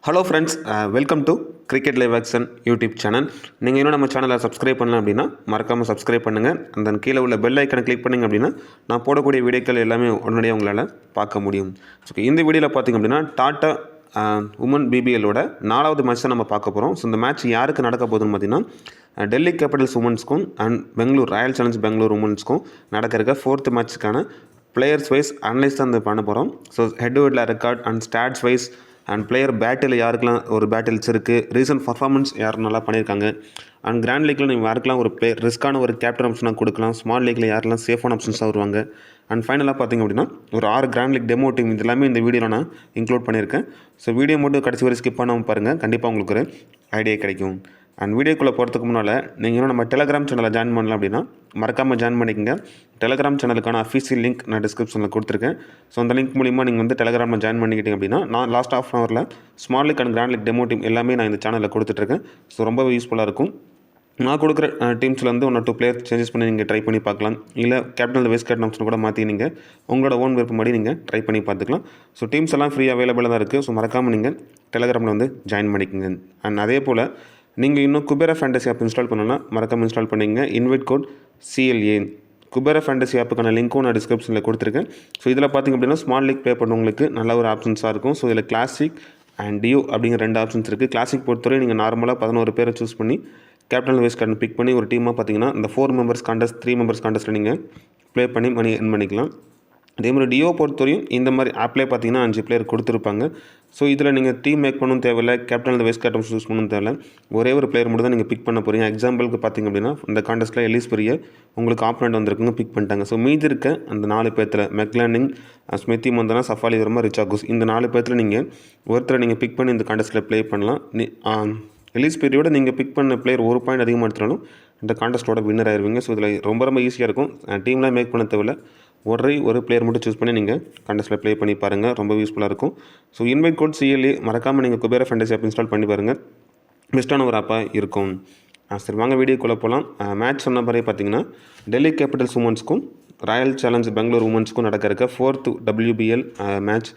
Hello friends, welcome to cricket live action YouTube channel. நீங்கள் இன்னும் நம்ம சேனலை சப்ஸ்கிரைப் பண்ணலாம் அப்படின்னா மறக்காமல் சப்ஸ்கிரைப் பண்ணுங்கள். அந்த கீழே உள்ள பெல் ஐக்கனை கிளிக் பண்ணிங்க அப்படின்னா நான் போடக்கூடிய வீடியோக்கள் எல்லாமே உடனடியாக உங்களால் பார்க்க முடியும். ஸோ இந்த வீடியோவில் பார்த்திங்க அப்படின்னா டாட்டா உமன் பிபிஎல்லோட 4வது மேட்ச் தான் நம்ம பார்க்க போகிறோம். ஸோ இந்த மேட்ச் யாருக்கு நடக்க போகுதுன்னு பார்த்தீங்கன்னா டெல்லி கேபிட்டல்ஸ் உமன்ஸ்க்கும் and Bangalore Royal Challenge Bangalore உமன்ஸ்க்கும் நடக்க இருக்க 4th மேட்ச்சுக்கான பிளேயர்ஸ் வைஸ் அனலைஸ் தான் பண்ண போகிறோம். So head to head record and stats wise and player battle யாருக்கெல்லாம் ஒரு பேட்டில்ஸ் இருக்குது, ரீசன்ட் பர்ஃபார்மன்ஸ் யார் நல்லா பண்ணியிருக்காங்க, அண்ட் கிராண்ட் லீக்கில் நீங்கள் யாருக்கெல்லாம் ஒரு பிளேயர் ரிஸ்க்கான ஒரு கேப்டன் ஆப்ஷனாக கொடுக்கலாம், ஸ்மால் லீக்கில் யாரெல்லாம் சேஃபான ஆப்ஷன்ஸாக வருவாங்க, அண்ட் ஃபைனலாக பார்த்திங்க அப்படின்னா ஒரு 6 கிராண்ட் லீக் டெமோ டீம் இது எல்லாமே இந்த வீடியோவில் நான் இன்க்ளூட் பண்ணியிருக்கேன். ஸோ வீடியோ மட்டும் கடைசி வரை ஸ்கிப் பண்ணாமல் பாருங்கள், கண்டிப்பாக உங்களுக்கு ஒரு ஐடியா கிடைக்கும். அண்ட் வீடியோக்குள்ளே போகிறதுக்கு முன்னால் நீங்கள் இன்னும் நம்ம டெலிகிராம் சேனலில் ஜாயின் பண்ணலாம் அப்படின்னா மறக்காமல் ஜாயின் பண்ணிக்கங்க. டெலிகிராம் சேனலுக்கான அஃபீஷியல் லிங்க் நான் டிஸ்கிரிப்ஷனில் கொடுத்துருக்கேன். ஸோ அந்த லிங்க் மூலிமா நீங்கள் டெலிகிராமில் ஜாயின் பண்ணிக்கிட்டீங்க அப்படின்னா நான் லாஸ்ட் ஆஃப் ஹவரில் small league and grand league demo team எல்லாமே நான் இந்த சேனலில் கொடுத்துட்ருக்கேன். ஸோ ரொம்ப யூஸ்ஃபுல்லாக இருக்கும். நான் கொடுக்குற டீம்ஸ்லேருந்து 1 or 2 பிளேயர் சேஞ்சஸ் பண்ணி நீங்கள் ட்ரை பண்ணி பார்க்கலாம். இல்லை கேப்டன் வைஸ் கேப்டன் ஆப்ஷன் கூட மாற்றி நீங்கள் உங்களோட ஓன் விருப்பப்படி நீங்கள் ட்ரை பண்ணி பார்த்துக்கலாம். ஸோ டீம்ஸ் எல்லாம் ஃப்ரீ அவைலபிளாக தான் இருக்குது. ஸோ மறக்காமல் நீங்கள் டெலிகிராமில் ஜாயின் பண்ணிக்கோங்க. அண்ட் அதே போல் நீங்கள் இன்னும் குபேரா ஃபேண்டசி ஆப் இன்ஸ்டால் பண்ணணும்னா மறக்காமல் இன்ஸ்டால் பண்ணிங்க. Invite code CLA. Kubera fantasy ஆப்புக்கான லிங்க்கும் நான் டிஸ்கிரிப்ஷனில் கொடுத்துருக்கேன். ஸோ இதில் பார்த்திங்க அப்படின்னா ஸ்மால் லீக் ப்ளே பண்ணவங்களுக்கு நல்ல ஒரு ஆப்ஷன்ஸாக இருக்கும். ஸோ இதில் கிளாசிக் அண்ட் டியோ அப்படிங்கிற 2 ஆப்ஷன்ஸ் இருக்குது. கிளாசிக் பொறுத்தவரை நீங்கள் நார்மலாக 11 பேரை சூஸ் பண்ணி கேப்டன் வைஸ் கேப்டன் பிக் பண்ணி ஒரு டீமாக பார்த்தீங்கன்னா இந்த 4 மெம்பர்ஸ் கான்டெஸ்ட் 3 மெம்பர்ஸ் கான்டெஸ்ட்டில் நீங்கள் ப்ளே பண்ணி மணி எர்ன் பண்ணிக்கலாம். அதே மாதிரி டியோ பொறுத்தவரையும் இந்த மாதிரி ஆப்லேயே பார்த்தீங்கன்னா 5 பிளேயர் கொடுத்துருப்பாங்க. ஸோ இதில் நீங்கள் டீம் மேக் பண்ணணும் தேவையில்லை, கேப்டன் வைஸ் கேப்டன் சூஸ் பண்ணணும் தேவையில்லை, ஒரே ஒரு பிளேயர் மட்டும் தான் நீங்கள் பிக் பண்ண போகிறீங்க. எக்ஸாம்பிளுக்கு பார்த்திங்க அப்படின்னா இந்த கான்டெஸ்ட்டில் எலிஸ் பெரிய உங்களுக்கு ஆப்பனண்ட் வந்திருக்குங்க பிக் பண்ணிட்டாங்க. ஸோ மீதி இருக்க அந்த 4 பேர்த்தில் மெக்லானிங், ஸ்மிருதி மந்தனா, சஃபாலி வர்மா, ரிச்சாகோஸ் இந்த 4 பேர்த்தில் நீங்கள் ஒருத்தரை நீங்கள் பிக் பண்ணி இந்த கான்டெஸ்ட்டில் ப்ளே பண்ணலாம். எலிஸ் பீரியோட நீங்கள் பிக் பண்ண பிளேயர் 1 பாயிண்ட் அதிகமாக எடுத்தாலும் இந்த கான்டெஸ்ட்டோட வின்னர் ஆயிருவீங்க. ஸோ இதில் ரொம்ப ஈஸியாக இருக்கும். டீம்லாம் மேக் பண்ண தேவையில்லை, ஒரு பிளேயர் மட்டும் சூஸ் பண்ணி நீங்கள் கான்டெஸ்ட்டில் ப்ளே பண்ணி பாருங்கள், ரொம்ப யூஸ்ஃபுல்லாக இருக்கும். ஸோ இன்வைட் கோட் CLA மறக்காமல் நீங்கள் குபேரா ஃபேண்டசி ஆப் இன்ஸ்டால் பண்ணி பாருங்கள், பெஸ்ட்டான ஒரு ஆப்பாக இருக்கும். சரி வாங்க வீடியோக்குள்ளே போகலாம். மேட்ச் சொன்ன மாதிரி பார்த்தீங்கன்னா டெல்லி கேபிட்டல்ஸ் உமன்ஸ்க்கும் ராயல் சேலஞ்ச் பெங்களூர் உமன்ஸ்க்கும் நடக்க இருக்க 4th WBL மேட்ச்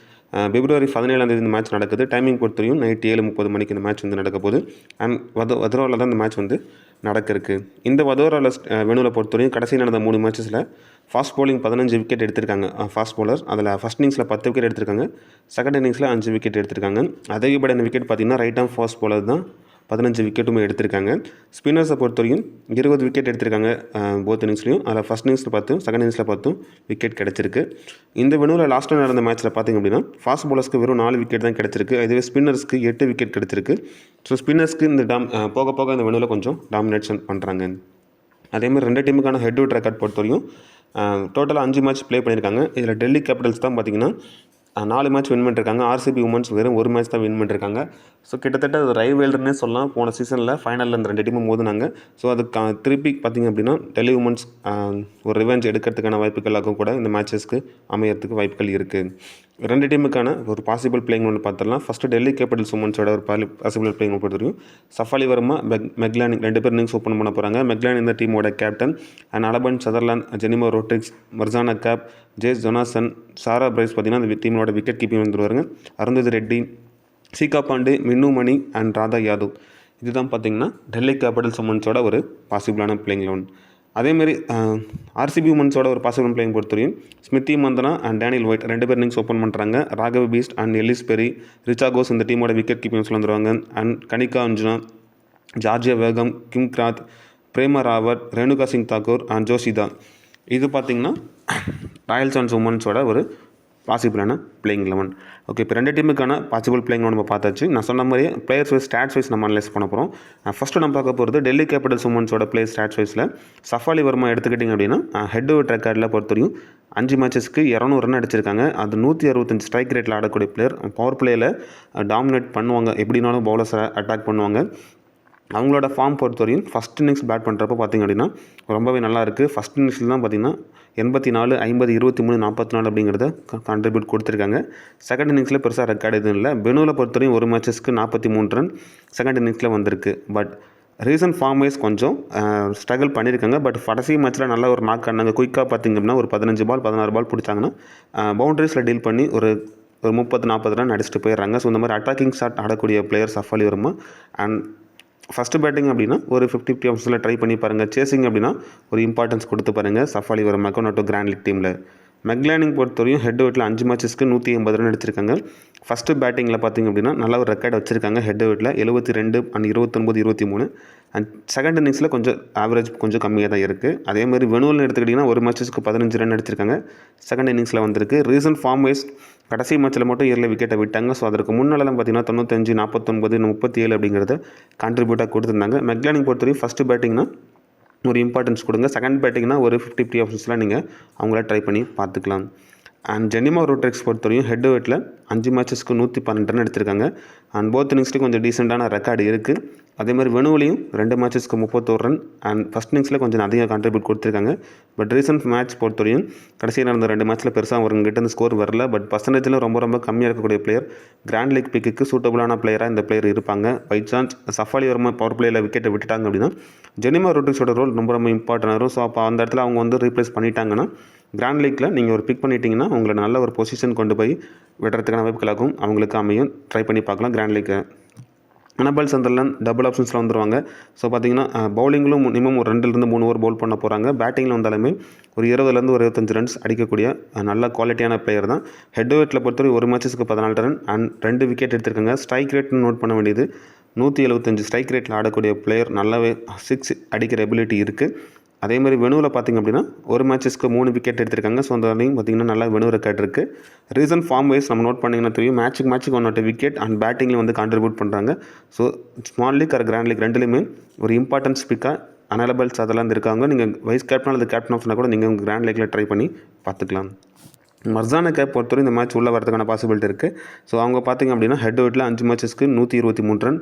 February 17 இந்த மேட்ச் நடக்குது. டைமிங் பொறுத்தவரையும் நைட் 7:30 மணிக்கு இந்த மேட்ச் நடக்க போகுது. அண்ட் வதோராவில் தான் இந்த மேட்ச் நடக்க இருக்குது. இந்த வதோராவில் வெனுவில் பொறுத்தவரையும் கடைசி நடந்த 3 மேட்சஸில் ஃபாஸ்ட் பவுலிங் 15 விக்கெட் எடுத்திருக்காங்க ஃபாஸ்ட் பவுலர். அதில் ஃபஸ்ட் இன்னிங்ஸில் 10 விக்கெட் எடுத்திருக்காங்க, செகண்ட் இன்னிங்ஸில் 5 விக்கெட் எடுத்திருக்காங்க. அதிகப்படியான விக்கெட் பார்த்திங்கன்னா ரைட் ஆம் ஃபாஸ்ட் பவுலர் தான் 15 விக்கெட்டுமே எடுத்திருக்காங்க. ஸ்பின்னர்ஸை பொறுத்தவரையும் 20 விக்கெட் எடுத்திருக்காங்க போத் இன்னிங்ஸ்லையும். அதில் ஃபஸ்ட் இன்னிங்ஸில் 10, செகண்ட் இன்னிங்ஸில் 10 விக்கெட் கிடச்சிருக்கு. இந்த வெனுவில் லாஸ்ட்டாக நடந்த மேட்ச்சில் பார்த்திங்க அப்படின்னா ஃபாஸ்ட் பவுலர்ஸ்க்கு வெறும் 4 விக்கெட் தான் கிடச்சிருக்கு. இதுவே ஸ்பின்னர்ஸ்க்கு 8 விக்கெட் கிடச்சிருக்கு. ஸோ ஸ்பின்னர்ஸ்க்கு இந்த போக போக இந்த வெனுவில் கொஞ்சம் டாமினேஷன் பண்ணுறாங்க. அதேமாதிரி 2 டீமுக்கான ஹெட் டு ஹெட் ரெக்கார்ட் பொறுத்தவரையும் டோட்டலாக 5 மேட்ச் ப்ளே பண்ணியிருக்காங்க. இதில் டெல்லி கேபிட்டல்ஸ் தான் பார்த்திங்கன்னா 4 மேட்ச் வின் பண்ணியிருக்காங்க. RCB உமன்ஸ் வெறும் 1 மேட்ச் தான் வின் பண்ணியிருக்காங்க. ஸோ கிட்டத்தட்ட அது ரைவல்னே சொல்லலாம். போன சீசனில் ஃபைனலில் இந்த 2 டீமும் மோதினாங்க. ஸோ அதுக்கு திருப்பி பார்த்திங்க அப்படின்னா டெல்லி உமன்ஸ் ஒரு ரிவெஞ்ச் எடுக்கிறதுக்கான வாய்ப்புகளாகவும் கூட இந்த மேட்சஸ்க்கு அமையறதுக்கு வாய்ப்புகள் இருக்குது. 2 டீமுக்கான ஒரு பாசிபிள் பிளேயிங் ஒன்று பார்த்துடலாம். ஃபஸ்ட்டு டெல்லி கேபிட்டல்ஸ் உமன்ஸோட ஒரு பாசிபிள் பிளேயிங் பொறுத்தவரையும் சஃபாலி வர்மா, மெக்லானிங் 2 பேர் இன்னிங்ஸ் ஓப்பன் பண்ண போகிறாங்க. மெக்லானிங் இந்த டீமோட கேப்டன். அண்ட் அலபன் Sutherland, Jemimah Rodrigues, Marizanne Kapp, Jess Jonassen, Sarah Bryce பார்த்திங்கன்னா அந்த டீமோட விக்கெட் கீப்பிங் வந்துருவாங்க. அருந்ததி ரெட்டி, சீகா பாண்டே, மின்னு மணி அண்ட் ராதா யாதவ். இதுதான் பார்த்திங்கன்னா டெல்லி கேபிட்டல்ஸ் உமன்ஸோட ஒரு பாசிபிளான பிளேயிங் 11. அதேமாரி RCB உமன்ஸோட ஒரு பாசிபிள் பிளேயிங் பொறுத்தவரையும் Smriti Mandhana and Daniel white 2 பேர் இன்னிங்ஸ் ஓப்பன் பண்ணுறாங்க. ராகவ் பீஸ்ட் அண்ட் எலிஸ் பெரி, ரிச்சாகோஸ் இந்த டீமோட விக்கெட் கீப்பிங்ஸில் வந்துடுவாங்க. அண்ட் கனிகா அஞ்சுனா, ஜார்ஜியா வேகம், கிம் கிராத், பிரேமா ராவத், ரேணுகா சிங் தாக்கூர் அண்ட் ஜோஷிதா. இது பார்த்திங்கன்னா ராயல் சேலஞ்ச் உமன்ஸோட ஒரு பாசிபிளான பிளேயிங் 11. ஓகே, இப்போ 2 டீமுக்கான பாசிபிள் பிளேயிங் நம்ம பார்த்தாச்சு. நான் சொன்ன மாதிரியே பிளேயர்ஸ் வைஸ் ஸ்டாட்ஸ் வைஸ் நம்ம அனலைஸ் பண்ண போகிறோம். ஃபஸ்ட்டு நம்ம பார்க்க போகிறது டெல்லி கேபிட்டல்ஸ் உமன்ஸோட பிளேயர் ஸ்டாட்ஸ் வைஸில் சஃபாலி வர்மா எடுத்துக்கிட்டிங்க அப்படின்னா ஹெட் டு ஹெட் ரெக்கார்டில் பொறுத்தவரையும் 5 மேட்சஸ்க்கு 200 ரன் அடிச்சிருக்காங்க. அது 165 ஸ்ட்ரைக் ரேட்டில் ஆடக்கூடிய பிளேயர். பவர் பிளேயில் டாமினேட் பண்ணுவாங்க, எப்படினாலும் பவுலர்ஸை அட்டாக் பண்ணுவாங்க. அவங்களோட ஃபார்ம் பொறுத்தவரையும் ஃபஸ்ட் இன்னிங்ஸ் பேட் பண்ணுறப்போ பார்த்திங்க அப்படின்னா ரொம்பவே நல்லா இருக்குது. ஃபஸ்ட் இன்னிங்ஸில் தான் பார்த்திங்கன்னா 84, 50, 23, 44 அப்படிங்கிறத கான்ட்ரிபியூட் கொடுத்துருக்காங்க. செகண்ட் இன்னிங்ஸில் பெருசாக ரெக்கார்டு எதுவும் இல்லை. பெனுவில் பொறுத்தவரையும் 1 மேட்சஸ்க்கு 43 ரன் செகண்ட் இன்னிங்ஸில் வந்திருக்கு. பட் ரீசன்ட் ஃபார்ம் வைஸ் கொஞ்சம் ஸ்ட்ரகிள் பண்ணியிருக்காங்க. பட் கடைசி மேட்ச்சில் நல்ல ஒரு நாக் ஆனாங்க. குயிக்காக பார்த்திங்க அப்படின்னா ஒரு 15 பால் 16 பால் பிடிச்சாங்கன்னா பவுண்டரிஸில் டீல் பண்ணி ஒரு ஒரு 30-40 ரன் அடிச்சுட்டு போயிடுறாங்க. ஸோ இந்த மாதிரி அட்டாக்கிங் ஷாட் ஆடக்கூடிய player Shafali Verma. And first batting அப்படின்னா ஒரு 50-50 ஆப்ஷன்ஸில் ட்ரை பண்ணி பாருங்கள். சேசிங் அப்படின்னா ஒரு இம்பார்ட்டன்ஸ் கொடுத்து பாருங்கள் சஃப் அலி வர்மாக்கு நோட்டு கிராண்ட் லீக் டீமில். மெக்லானிங் பொறுத்தவரையும் ஹெட் வெயிட்டில் 5 மேட்சஸ்க்கு 180 ரன் அடிச்சிருக்காங்க. ஃபஸ்ட்டு பேட்டிங்கில் பார்த்திங்க அப்படின்னா நல்ல ஒரு ரெக்கார்டு வச்சுருக்காங்க. ஹெட் வெயிட்டில் 72 அண்ட் 29, 23. அண்ட் செகண்ட் இன்னிங்ஸில் கொஞ்சம் ஆவரேஜ் கொஞ்சம் கம்மியாக தான் இருக்குது. அதேமாதிரி வெனுவல்னு எடுத்துக்கிட்டிங்கன்னா ஒரு மேட்சஸ்க்கு 15 ரன் அடிச்சிருக்காங்க. செகண்ட் இன்னிங்ஸில் வந்திருக்கு. ரீசன்ட் ஃபார்ம் வைஸ் கடைசி மேட்ச்சில் மட்டும் 7 விக்கெட்டை விட்டாங்க. ஸோ அதற்கு முன்னாலாம் பார்த்திங்கன்னா 95, 49, 37 அப்படிங்கிறத கான்ட்ரிபியூட்டாக கொடுத்துருந்தாங்க. மெக்லானிங் பொறுத்தவரைக்கும் ஃபஸ்ட்டு பேட்டிங்னா ஒரு இம்பார்ட்டன்ஸ் கொடுங்க. செகண்ட் பேட்டிங்னா ஒரு 50-50 ஆப்ஷன்ஸ்லாம் நீங்கள் அவங்கள ட்ரை பண்ணி பார்த்துக்கலாம். அண்ட் ஜெனிமா ரோட்ரிக்ஸ் பொறுத்தவரையும் ஹெட் வெயிட்டில் 5 மேட்சஸ்க்கு 112 ரன் எடுத்திருக்காங்க. அண்ட் போத் இன்னிங்ஸ்லேயும் கொஞ்சம் டீசெண்டான ரெக்கார்டு இருக்குது. அதேமாதிரி வெனுவலையும் 2 மேட்சஸ்க்கு 31 ரன் அண்ட் ஃபஸ்ட் இன்னிங்ஸில் கொஞ்சம் அதிகம் கான்ட்ரிபியூட் கொடுத்துருக்காங்க. பட் ரீசன்ட் மேட்ச் பொறுத்தவரையும் கடைசியில் நடந்த 2 மேட்ச்சில் பெருசாக அவங்ககிட்ட ஸ்கோர் வரல. பட் பர்சன்டேஜில் ரொம்ப கம்மியாக இருக்கக்கூடிய பிளேயர். கிராண்ட் லீக் பிக்கு சூட்டபுளான பிளேயராக இந்த பிளேயர் இருப்பாங்க. By chance Shafali Verma power பிளேயில் விக்கெட்டை விட்டுட்டாங்க அப்படின்னா ஜெனிமா ரோட்ரிக்ஸோட ரோல் ரொம்ப இம்பார்ட்டன்ட் வரும். ஸோ அப்போ அந்த இடத்துல அவங்க வந்து ரீப்ளேஸ் பண்ணிட்டாங்கன்னா கிராண்ட் லீக்கில் நீங்கள் ஒரு பிக் பண்ணிட்டீங்கன்னா உங்களை நல்ல ஒரு பொசிஷன் கொண்டு போய் விடுறதுக்கான வாய்ப்புகளாகவும் அவங்களுக்கு அமையும். ட்ரை பண்ணி பார்க்கலாம் கிராண்ட் லீக்கை. அனபல் சந்தர்லாண்ட் டபுள் ஆப்ஷன்ஸில் வந்துடுவாங்க. ஸோ பார்த்தீங்கன்னா பவுலிங்கிலும் மினிமம் ஒரு 2-3 ஓவர் பவுல் பண்ண போகிறாங்க. பேட்டிங்கில் வந்தாலுமே ஒரு 20 to 25 ரன்ஸ் அடிக்கக்கூடிய நல்ல குவாலிட்டியான பிளேயர் தான். ஹெட் வெயிட்டில் பொறுத்தவரை ஒரு மேட்சஸ்க்கு 14 ரன் அண்ட் 2 விக்கெட் எடுத்திருக்காங்க. ஸ்ட்ரைக் ரேட்னு நோட் பண்ண வேண்டியது 175 ஸ்ட்ரைக் ரேட்டில் ஆடக்கூடிய பிளேயர். நல்லாவே 6 அடிக்கிற எபிலிட்டி இருக்குது. அதேமாதிரி வெனுவில் பார்த்திங்க அப்படின்னா ஒரு மேட்சஸ்க்கு 3 விக்கெட் எடுத்திருக்காங்க. ஸோ அந்த வரையும் பார்த்திங்கன்னா நல்லா வெனு ரெக்கார்ட் இருக்குது. ரீசன் ஃபார்ம் வைஸ் நம்ம நோட் பண்ணிங்கன்னா தெரியும். மேட்ச்சுக்கு 1 விக்கெட் அண்ட் பேட்டிங்கில் வந்து கான்ட்ரிபியூட் பண்ணுறாங்க. So small league grand league ரெண்டுலேயுமே ஒரு இம்பார்ட்டன்ஸ் பிக்காக அனலபிள்ஸ் அதெல்லாம் இருக்காங்க. நீங்கள் வைஸ் கேப்டன் அல்லது கேப்டன் ஆஃப்னா கூட நீங்கள் கிராண்ட் லீக்கில் ட்ரை பண்ணி பார்த்துக்கலாம். மர்சானா கேப் பொறுத்தவரை இந்த மேட்ச் உள்ளே வரதுக்கான பாசிபிலிட்டி இருக்குது. ஸோ அவங்க பார்த்திங்க அப்படின்னா ஹெட் வெயிட்டில் 5 மேட்சஸ்க்கு 123 ரன்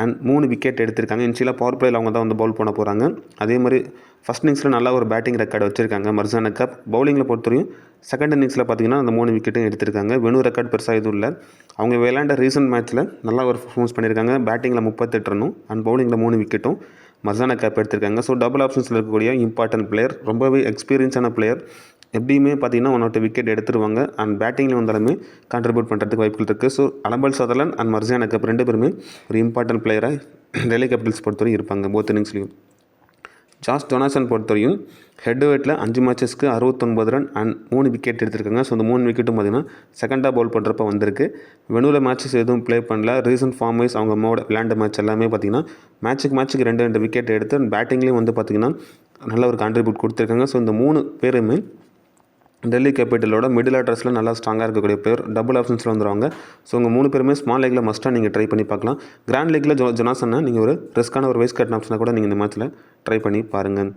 அண்ட் 3 விக்கெட் எடுத்திருக்காங்க. இன்ஷியலாக பவர் பிளேயில் அவங்க தான் வந்து பவுல் பண்ண போகிறாங்க. அதே மாதிரி ஃபஸ்ட் இன்னிங்ஸில் நல்லா ஒரு பேட்டிங் ரெக்கார்டு வச்சுருக்காங்க மர்சானா கேப். பவுலிங்கில் பொறுத்தவரையும் செகண்ட் இன்னிங்ஸில் பார்த்திங்கன்னா அந்த 3 விக்கெட்டும் எடுத்திருக்காங்க. வெனு ரெக்கார்ட் பெருசாக எதுவும் இல்லை. அவங்க விளையாண்ட ரீசன்ட் மேட்ச்சில் நல்லா ஒரு பர்ஃபார்மன்ஸ் பண்ணியிருக்காங்க. பேட்டிங்கில் 38 ரன்னும் அண்ட் பவுலிங்கில் 3 விக்கெட்டும் மர்சானா கேப் எடுத்திருக்காங்க. ஸோ டபுள் ஆப்ஷன்ஸில் இருக்கக்கூடிய இம்பார்ட்டன்ட் பிளேயர். ரொம்பவே எக்ஸ்பீரியன்ஸான பிளேயர். எப்படியுமே பார்த்திங்கன்னா 1 விக்கெட் எடுத்துருவாங்க. அண்ட் பேட்டிங்கில் வந்தாலுமே கான்ட்ரிபியூட் பண்ணுறதுக்கு வாய்ப்புகள் இருக்குது. So Annabel Sutherland and Marizanne Kapp 2 பேருமே ஒரு இம்பார்ட்டன்ட் பிளேயராக டெல்லி கேபிட்டல்ஸ் பொறுத்தவரையும் இருப்பாங்க போத் இன்னிங்ஸ்லையும். ஜாஸ் டொனாசன் பொறுத்தவரையும் ஹெட் வெயிட்டில் 5 மேட்சஸ்க்கு 69 ரன் அண்ட் 3 விக்கெட் எடுத்திருக்காங்க. ஸோ அந்த 3 விக்கெட்டும் பார்த்திங்கன்னா செகண்டாக பவுல் பண்ணுறப்ப வந்திருக்கு. வெனுவில் மேட்சஸ் எதுவும் ப்ளே பண்ணல. ரீசன்ட் ஃபார்ம் வைஸ் அவங்க விளையாண்ட மேட்ச் எல்லாமே பார்த்திங்கன்னா மேட்ச்சுக்கு 2 விக்கெட் எடுத்து அண்ட் பேட்டிங்லேயும் வந்து பார்த்திங்கன்னா நல்ல ஒரு கான்ட்ரிபியூட் கொடுத்துருக்காங்க. ஸோ இந்த 3 பேருமே டெல்லி கேபிட்டலோட மிடில் ஆர்டர்ஸில் நல்லா ஸ்ட்ராங்காக இருக்கக்கூடிய பிளேயர். டபுள் ஆப்ஷன்ஸில் வந்துடுவாங்க. ஸோ உங்கள் 3 பேருமே ஸ்மால் லீக்கில் மஸ்ட்டாக நீங்கள் ட்ரை பண்ணி பார்க்கலாம். கிராண்ட் லீக்கில் ஜொனாசனை நீங்கள் ஒரு ரிஸ்க்கான ஒரு வைஸ் கேப்டன் ஆப்ஷனை கூட நீங்கள் இந்த மேட்ச்சில் ட்ரை பண்ணி பாருங்கள்.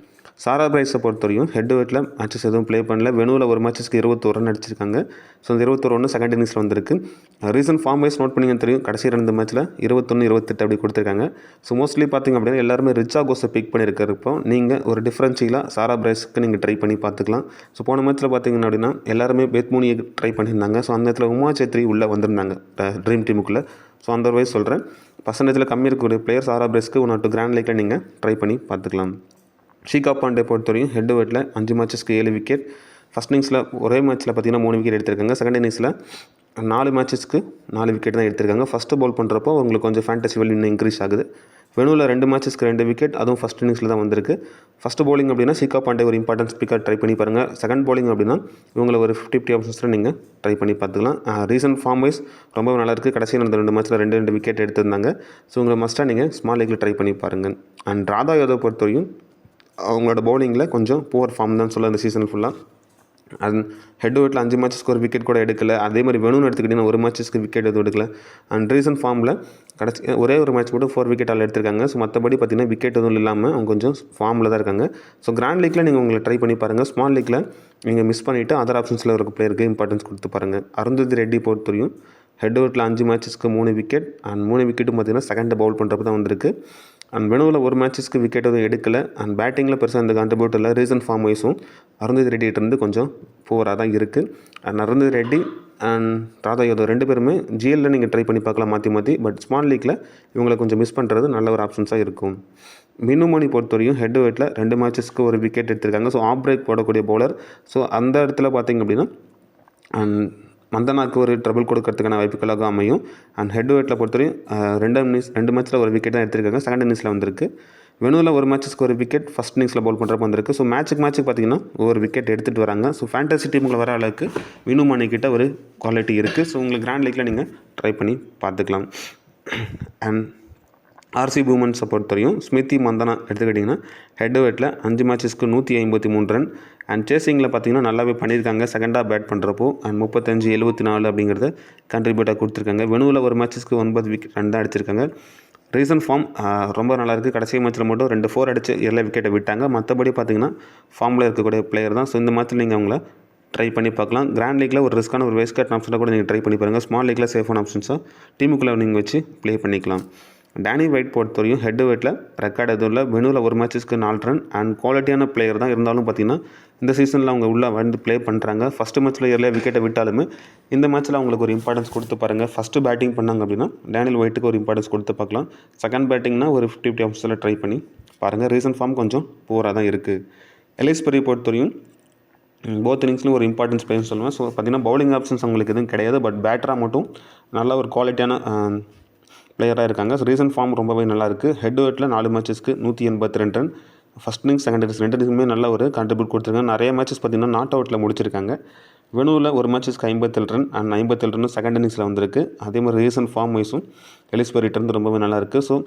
சாரா பிரைஸை பொறுத்தவரையும் ஹெட் வெயிட்டில் மேட்சஸ் எதுவும் ப்ளே பண்ணல. வெனுவில் ஒரு மேட்சஸ்க்கு 21 ரன் அடிச்சிருக்காங்க. ஸோ அந்த 21 ரன் செகண்ட் இன்னிங்ஸில் வந்திருக்கு. ரீசன்ட் ஃபார்ம் வைஸ் நோட் பண்ணிங்கன்னு தெரியும். கடைசி 2 மேட்ச்சில் 21, 28 அப்படி கொடுத்துருக்காங்க. ஸோ மோஸ்ட்லி பார்த்திங்க அப்படின்னா எல்லாருமே ரிச்சா கோஸை பிக் பண்ணியிருக்கிறப்போ நீங்கள் ஒரு டிஃப்ரென்ஷியலாக சாரா பிரைஸுக்கு நீங்கள் ட்ரை பண்ணி பார்த்துக்கலாம். ஸோ போன மேட்ச்சில் பார்த்திங்கன்னா அப்படின்னா எல்லாருமே பெத்மூனியை ட்ரை பண்ணியிருந்தாங்க. ஸோ அந்த இடத்துல உமா சேத்ரி உள்ளே வந்திருந்தாங்க ட்ரீம் டீமுக்குள்ளே. ஸோ அந்த வைஸ் சொல்கிறேன். பர்சன்டேஜில் கம்மி இருக்கக்கூடிய பிளேயர் சாரா பிரைஸ்க்கு 1 கிராண்ட் லீக்கில் நீங்கள் ட்ரை பண்ணி பார்த்துக்கலாம். ஷீகா பாண்டே பொறுத்தவரையும் ஹெட் வெயிட்டில் 5 மேட்சஸ்க்கு 7 விக்கெட். ஃபஸ்ட் இன்னிங்ஸில் ஒரே மேட்ச்சில் பார்த்திங்கன்னா 3 விக்கெட் எடுத்திருக்காங்க. செகண்ட் இன்னிங்ஸில் 4 மேட்சஸ்க்கு 4 விக்கெட் தான் எடுத்திருக்காங்க. ஃபஸ்ட்டு பவுல் பண்ணுறப்போ உங்களுக்கு கொஞ்சம் ஃபேண்டசி வேல்யூ இன்னும் இன்க்ரீஸ் ஆகுது. வெனுவில் 2 மேட்சஸ்க்கு 2 விக்கெட், அதுவும் ஃபஸ்ட் இன்னிங்ஸில் தான் வந்திருக்கு. ஃபஸ்ட்டு பவுலிங் அப்படின்னா ஷீகா பாண்டே ஒரு இம்பார்ட்டன்ஸ் பிக்காக ட்ரை பண்ணி பாருங்கள். செகண்ட் பவுலிங் அப்படின்னா இவங்களை ஒரு 50-50 ஆப்ஷன்ஸில் நீங்கள் ட்ரை பண்ணி பார்த்துக்கலாம். ரீசன்ட் ஃபார்ம் வைஸ் ரொம்ப நல்லா இருக்குது. கடைசியில் நடந்த 2 மேட்ச்சில் 2 விக்கெட் எடுத்திருந்தாங்க. ஸோ உங்களை மஸ்ட்டாக நீங்கள் ஸ்மால் லீக்கில் ட்ரை பண்ணி பாருங்கள். அண்ட் ராதா யாதவ் பொறுத்தவரையும் அவங்களோட பவுலிங்கில் கொஞ்சம் புவர் ஃபார்ம் தான் சொல்ல இந்த சீசன் ஃபுல்லாக. அண்ட் ஹெட் வெயிட்டில் 5 மேட்சஸ்க்கு ஒரு விக்கெட் கூட எடுக்கல. அதே மாதிரி வெனுன்னு எடுத்துக்கிட்டிங்கன்னா ஒரு மேட்சஸ்க்கு விக்கெட் எதுவும் எடுக்கல. அண்ட் ரீசன்ட் ஃபார்மில் கடைசி ஒரே ஒரு மேட்ச் மட்டும் 4 விக்கெட் ஆல் எடுத்திருக்காங்க. ஸோ மற்றபடி பார்த்திங்கன்னா விக்கெட் எதுவும் இல்லாமல் அவங்க கொஞ்சம் ஃபார்மில் தான் இருக்காங்க. ஸோ கிராண்ட் லீக்கில் நீங்கள் உங்களை ட்ரை பண்ணி பாருங்கள். ஸ்மால் லீக்கில் நீங்கள் மிஸ் பண்ணிவிட்டு அதர் ஆப்ஷன்ஸில் இருக்க பிளேயருக்கு இம்பார்ட்டன்ஸ் கொடுத்து பாருங்கள். அருந்ததி ரெட்டி பொறுத்தவரையும் ஹெட் வெயிட்டில் 5 மேட்சஸ்க்கு 3 விக்கெட் அண்ட் 3 விக்கெட்டும் பார்த்திங்கன்னா செகண்ட் பவுல் பண்ணுறப்ப தான் வந்திருக்கு. அண்ட் வெனுவில் ஒரு மேட்சஸ்க்கு விக்கெட் எதுவும் எடுக்கலை. அண்ட் பேட்டிங்கில் பெருசாக இந்த கான்ட்ரிபியூட் இல்லை. ரீசன்ட் ஃபார்ம் வைஸும் அருந்ததி ரெட்டிகிட்டேருந்து கொஞ்சம் புவராக தான் இருக்குது. அண்ட் அருந்ததி ரெட்டி அண்ட் ராதா யாதவ் 2 பேருமே ஜிஎல்லில் நீங்கள் ட்ரை பண்ணி பார்க்கலாம் மாற்றி. பட் ஸ்மால் லீக்கில் இவங்களை கொஞ்சம் மிஸ் பண்ணுறது நல்ல ஒரு ஆப்ஷன்ஸாக இருக்கும். மினுமணி பொறுத்தவரையும் ஹெட் வெயிட்டில் 2 மேட்சஸ்க்கு ஒரு விக்கெட் எடுத்திருக்காங்க. ஸோ ஆஃப் பிரேக் போடக்கூடிய பவுலர். ஸோ அந்த இடத்துல பார்த்திங்க அப்படின்னா அண்ட் மந்தனாக்கு ஒரு ட்ரபிள் கொடுக்கறதுக்கான வாய்ப்புகளாக அமையும். அண்ட் ஹெட் டு ஹெட்டில் பொறுத்தவரையும் 2 மேட்ச்சில் ஒரு விக்கெட் தான் எடுத்திருக்காங்க. செகண்ட் இன்னிங்ஸில் வந்திருக்கு. வெனுவில் ஒரு மேட்ச்சுக்கு ஒரு விக்கெட் ஃபஸ்ட் இன்னிங்ஸில் பவுல் பண்ணுறப்ப வந்திருக்கு. ஸோ மேட்ச்சுக்கு பார்த்திங்கன்னா ஒரு விக்கெட் எடுத்துகிட்டு வராங்க. ஸோ ஃபேண்டசி டீமுக்குள்ள வர அளவுக்கு வினு மணிக்கிட்ட ஒரு குவாலிட்டி இருக்குது. ஸோ உங்களுக்கு கிராண்ட் லீக்கில் நீங்கள் ட்ரை பண்ணி பார்த்துக்கலாம். அண்ட் ஆர்சி உமன்ஸை பொறுத்தவரையும் ஸ்மிருதி மந்தனா எடுத்துக்கிட்டிங்கன்னா ஹெட் டு ஹெட்டில் 5 மேட்சஸ்க்கு 153 ரன். அண்ட் சேசிங்கில் பார்த்திங்கன்னா நல்லாவே பண்ணியிருக்காங்க செகண்டாக பேட் பண்ணுறப்போ. அண்ட் 35-74 அப்படிங்கிறத கண்ட்ரிபியூட்டாக கொடுத்துருக்காங்க. வெனுவில் ஒரு மேட்சஸ்க்கு 9 ரன் தான் அடிச்சிருக்காங்க. ரீசன்ட் ஃபார்ம் ரொம்ப நல்லாயிருக்கு. கடைசி மேட்ச்சில் மட்டும் 2 4 அடித்து 7 விக்கெட்டை விட்டாங்க. மற்றபடி பார்த்திங்கன்னா ஃபார்மில் இருக்கக்கூடிய பிளேயர் தான். ஸோ இந்த மேட்ச்சில் நீங்கள் அவங்கள ட்ரை பண்ணி பார்க்கலாம். கிராண்ட் லீக்கில் ஒரு ரிஸ்க்கான ஒரு வேஸ்ட் கார்ட் ஆப்ஷனை கூட நீங்கள் ட்ரை பண்ணி பாருங்கள். ஸ்மால் லீக்கில் சேஃபான ஆப்ஷன்ஸாக டீமுக்குள்ளே நீங்கள் வச்சு ப்ளே பண்ணிக்கலாம். டேனி ஒயிட் பொறுத்தவரையும் ஹெட் டு ஹெட்டில் ரெக்கார்டு எதுவும் இல்லை. வெனுவில் ஒரு மேட்சஸ்க்கு 4 ரன். அண்ட் குவாலிட்டியான பிளேயர் தான். இருந்தாலும் பார்த்திங்கன்னா இந்த சீசனில் அவங்க உள்ளே வந்து ப்ளே பண்ணுறாங்க. ஃபஸ்ட்டு மேட்ச்சில் ஏர்லியாக விக்கெட்டை விட்டாலுமே இந்த மேட்ச்சில் அவங்களுக்கு ஒரு இம்பார்ட்டன்ஸ் கொடுத்து பாருங்கள். ஃபஸ்ட்டு பேட்டிங் பண்ணாங்க அப்படின்னா டேனியல் ஒயிட்டுக்கு ஒரு இம்பார்ட்டன்ஸ் கொடுத்து பார்க்கலாம். செகண்ட் பேட்டிங்னா ஒரு 50 ஆப்ஷனில் ட்ரை பண்ணி பாருங்கள். ரீசன்ட் ஃபார்ம் கொஞ்சம் பூராக தான் இருக்குது. எலிஸ் பெரி பொறுத்தவரையும் போத் இன்னிங்ஸ்லையும் ஒரு இம்பார்ட்டன்ஸ் பிளேயர்னு சொல்லுவேன். ஸோ பார்த்திங்கன்னா பவுலிங் ஆப்ஷன்ஸ் அவங்களுக்கு எதுவும் கிடையாது. பட் பேட்டராக மட்டும் நல்ல ஒரு குவாலிட்டியான பிளேயராக இருக்காங்க. ஸோ ரீசன்ட் ஃபார்ம் ரொம்பவே நல்லாயிருக்கு. ஹெட் டு ஹெட்டில் 4 மேட்சஸ்க்கு 182 run. First innings second innings 2 இன்னிங்ஸுமே நல்ல ஒரு கான்ட்ரிபியூட் கொடுத்துருக்காங்க. நிறைய மேட்சஸ் பார்த்திங்கன்னா நாட் அவுட்டில் முடிச்சிருக்காங்க. வெனுவில் ஒரு மேட்சஸ்க்கு 57 ரன். அண்ட் 57 ரன் செகண்ட் இன்னிங்ஸில் வந்திருக்கு. அதே மாதிரி ரீசன்ட் ஃபார்ம் வைஸும் எலிஸ் பெரிட்டருந்து ரொம்பவே நல்லாயிருக்கு. ஸோ